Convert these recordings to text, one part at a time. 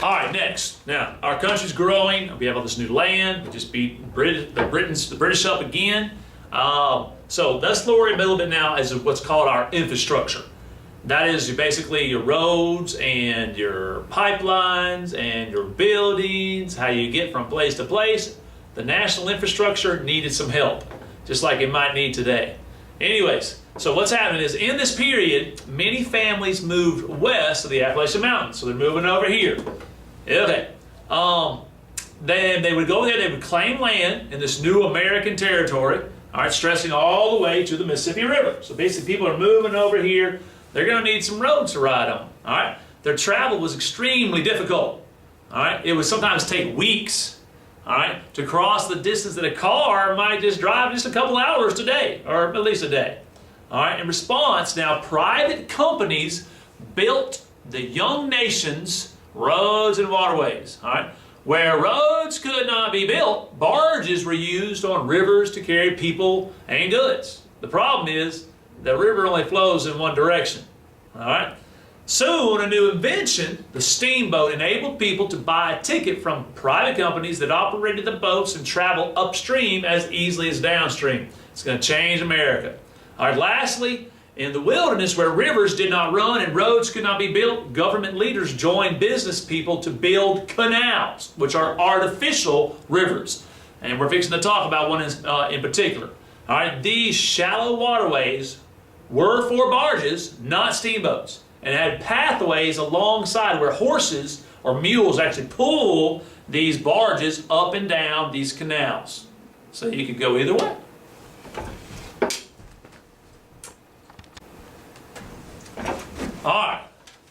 All right, next. Now, our country's growing. We have all this new land. We just beat the British up again. So let's lower it a little bit now as what's called our infrastructure. That is basically your roads and your pipelines and your buildings, how you get from place to place. The national infrastructure needed some help, just like it might need today. Anyways, so what's happening is in this period, many families moved west of the Appalachian Mountains. So they're moving over here. Okay. Then they would go there, they would claim land in this new American territory, all right, stretching all the way to the Mississippi River. So basically people are moving over here. They're going to need some roads to ride on, all right? Their travel was extremely difficult, all right? It would sometimes take weeks, all right, to cross the distance that a car might just drive just a couple hours today, or at least a day, all right? In response, now private companies built the young nation's roads and waterways, all right? Where roads could not be built, barges were used on rivers to carry people and goods. The problem is, the river only flows in one direction, all right? Soon, a new invention, the steamboat, enabled people to buy a ticket from private companies that operated the boats and travel upstream as easily as downstream. It's going to change America. All right, lastly, in the wilderness where rivers did not run and roads could not be built, government leaders joined business people to build canals, which are artificial rivers. And we're fixing to talk about one in particular. All right, these shallow waterways were for barges, not steamboats, and had pathways alongside where horses or mules actually pull these barges up and down these canals. So you could go either way. All right,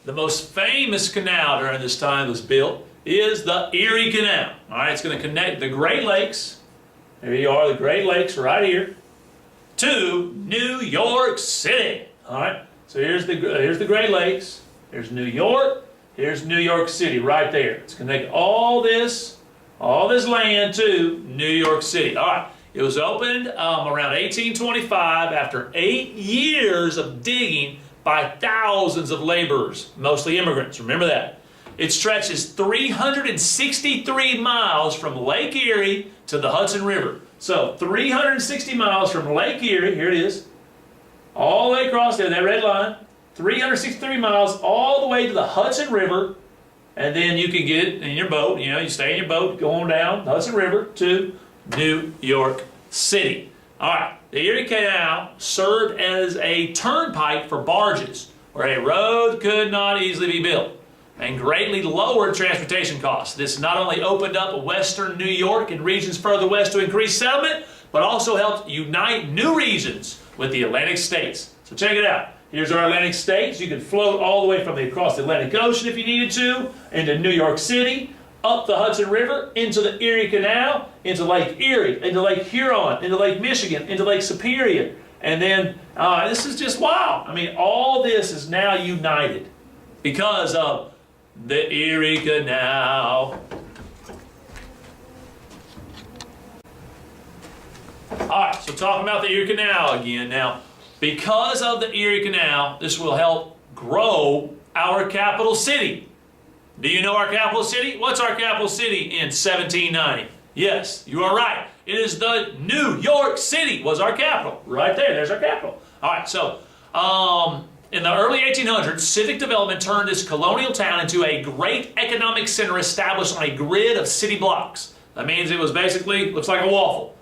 the most famous canal during this time was built is the Erie Canal. All right, it's going to connect the Great Lakes, there you are, the Great Lakes right here, to New York City. All right, so here's the Great Lakes, here's New York, here's New York City right there. It's connecting all this land to New York City. All right, it was opened around 1825 after 8 years of digging by thousands of laborers, mostly immigrants. Remember that. It stretches 363 miles from Lake Erie to the Hudson River. So 360 miles from Lake Erie, here it is, all the way across there, that red line, 363 miles all the way to the Hudson River, and then you can get it in your boat, you stay in your boat going down the Hudson River to New York City. All right, the Erie Canal served as a turnpike for barges where a road could not easily be built and greatly lowered transportation costs. This not only opened up western New York and regions further west to increase settlement, but also helped unite new regions with the Atlantic states. So check it out. Here's our Atlantic states. You could float all the way from across the Atlantic Ocean if you needed to, into New York City, up the Hudson River, into the Erie Canal, into Lake Erie, into Lake Huron, into Lake Michigan, into Lake Superior. And then, this is just wow. I mean, all this is now united because of the Erie Canal. All right, so talking about the Erie Canal again. Now, because of the Erie Canal, this will help grow our capital city. Do you know our capital city? What's our capital city in 1790? Yes, you are right. It is the New York City was our capital. Right there, there's our capital. All right, so in the early 1800s, civic development turned this colonial town into a great economic center established on a grid of city blocks. That means it was basically, looks like a waffle.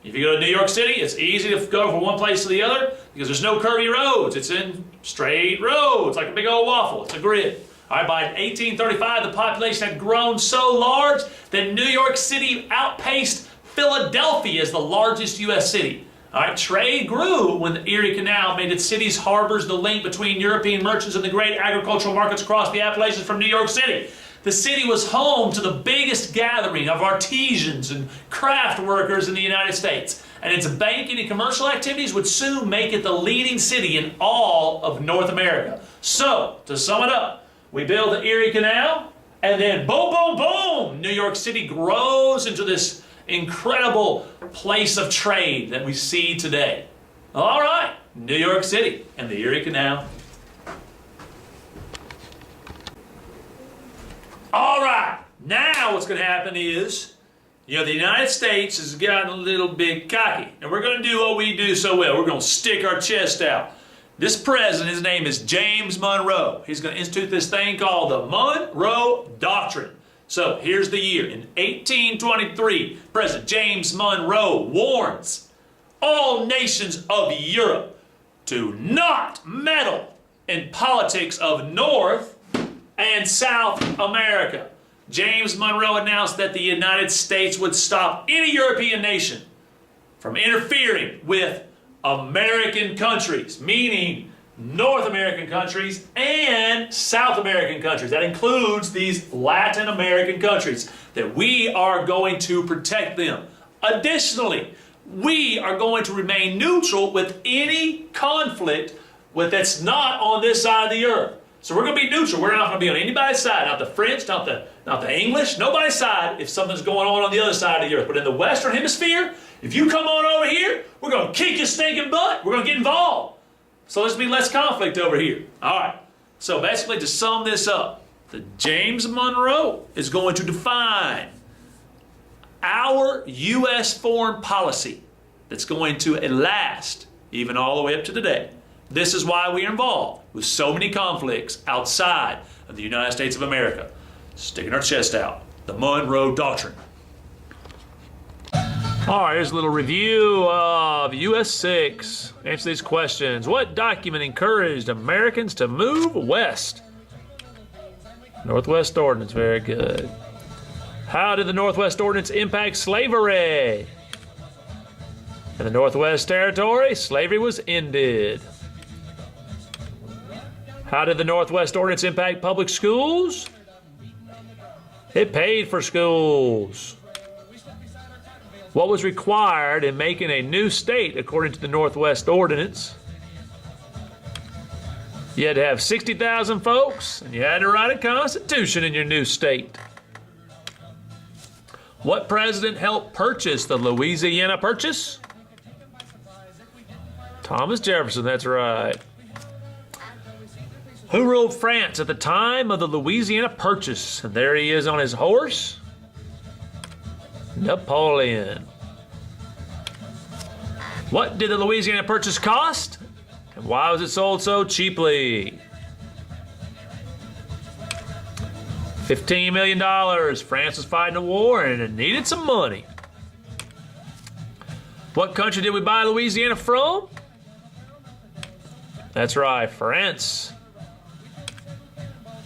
If you go to New York City, it's easy to go from one place to the other because there's no curvy roads. It's in straight roads, like a big old waffle. It's a grid. All right, by 1835, the population had grown so large that New York City outpaced Philadelphia as the largest U.S. city. All right, trade grew when the Erie Canal made its cities harbors the link between European merchants and the great agricultural markets across the Appalachians from New York City. The city was home to the biggest gathering of artisans and craft workers in the United States, and its banking and commercial activities would soon make it the leading city in all of North America. So, to sum it up, we build the Erie Canal, and then boom, boom, boom, New York City grows into this incredible place of trade that we see today. All right, New York City and the Erie Canal. All right. now what's going to happen is, the United States has gotten a little bit cocky. And we're going to do what we do so well. We're going to stick our chest out. This president, his name is James Monroe. He's going to institute this thing called the Monroe Doctrine. So here's the year. In 1823, President James Monroe warns all nations of Europe to not meddle in politics of North and South America. James Monroe announced that the United States would stop any European nation from interfering with American countries, meaning North American countries and South American countries. That includes these Latin American countries, that we are going to protect them. Additionally, we are going to remain neutral with any conflict that's not on this side of the earth. So we're going to be neutral. We're not going to be on anybody's side. Not the French, not the English, nobody's side if something's going on the other side of the earth. But in the Western Hemisphere, if you come on over here, we're going to kick your stinking butt. We're going to get involved. So there's going to be less conflict over here. All right. So basically, to sum this up, James Monroe is going to define our U.S. foreign policy that's going to last even all the way up to today. This is why we are involved with so many conflicts outside of the United States of America. Sticking our chest out. The Monroe Doctrine. All right, here's a little review of US 6. Answer these questions. What document encouraged Americans to move west? Northwest Ordinance, very good. How did the Northwest Ordinance impact slavery? In the Northwest Territory, slavery was ended. How did the Northwest Ordinance impact public schools? It paid for schools. What was required in making a new state according to the Northwest Ordinance? You had to have 60,000 folks, and you had to write a constitution in your new state. What president helped purchase the Louisiana Purchase? Thomas Jefferson, that's right. Who ruled France at the time of the Louisiana Purchase? And there he is on his horse. Napoleon. What did the Louisiana Purchase cost? And why was it sold so cheaply? $15 million. France was fighting a war and it needed some money. What country did we buy Louisiana from? That's right, France.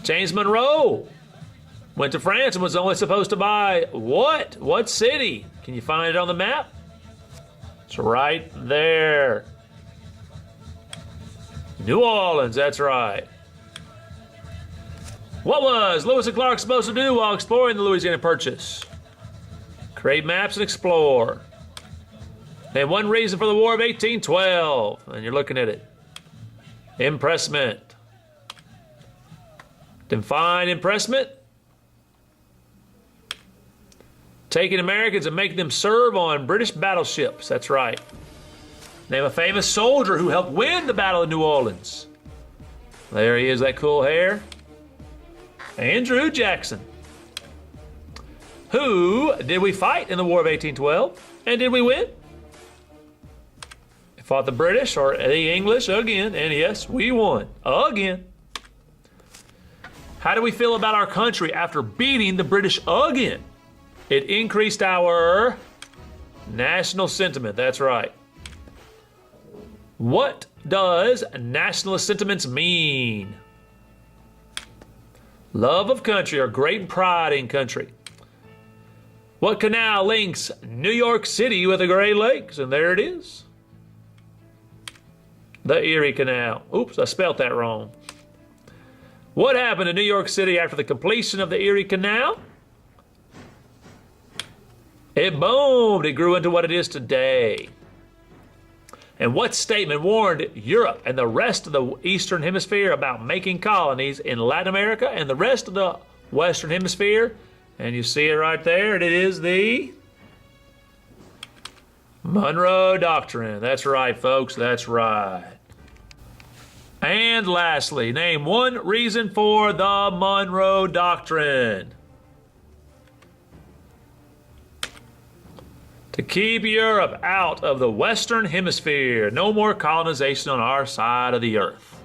James Monroe went to France and was only supposed to buy what? What city? Can you find it on the map? It's right there. New Orleans, that's right. What was Lewis and Clark supposed to do while exploring the Louisiana Purchase? Create maps and explore. And one reason for the War of 1812, and you're looking at it. Impressment. Define impressment. Taking Americans and making them serve on British battleships. That's right. Name a famous soldier who helped win the Battle of New Orleans. There he is, that cool hair. Andrew Jackson. Who did we fight in the War of 1812? And did we win? We fought the British or the English again, and yes, we won again. How do we feel about our country after beating the British again? It increased our national sentiment. That's right. What does nationalist sentiments mean? Love of country or great pride in country. What canal links New York City with the Great Lakes? And there it is. The Erie Canal. Oops, I spelt that wrong. What happened to New York City after the completion of the Erie Canal? It boomed. It grew into what it is today. And what statement warned Europe and the rest of the Eastern Hemisphere about making colonies in Latin America and the rest of the Western Hemisphere? And you see it right there. It is the Monroe Doctrine. That's right, folks. That's right. And lastly, name one reason for the Monroe Doctrine. to keep Europe out of the Western Hemisphere. No more colonization on our side of the earth.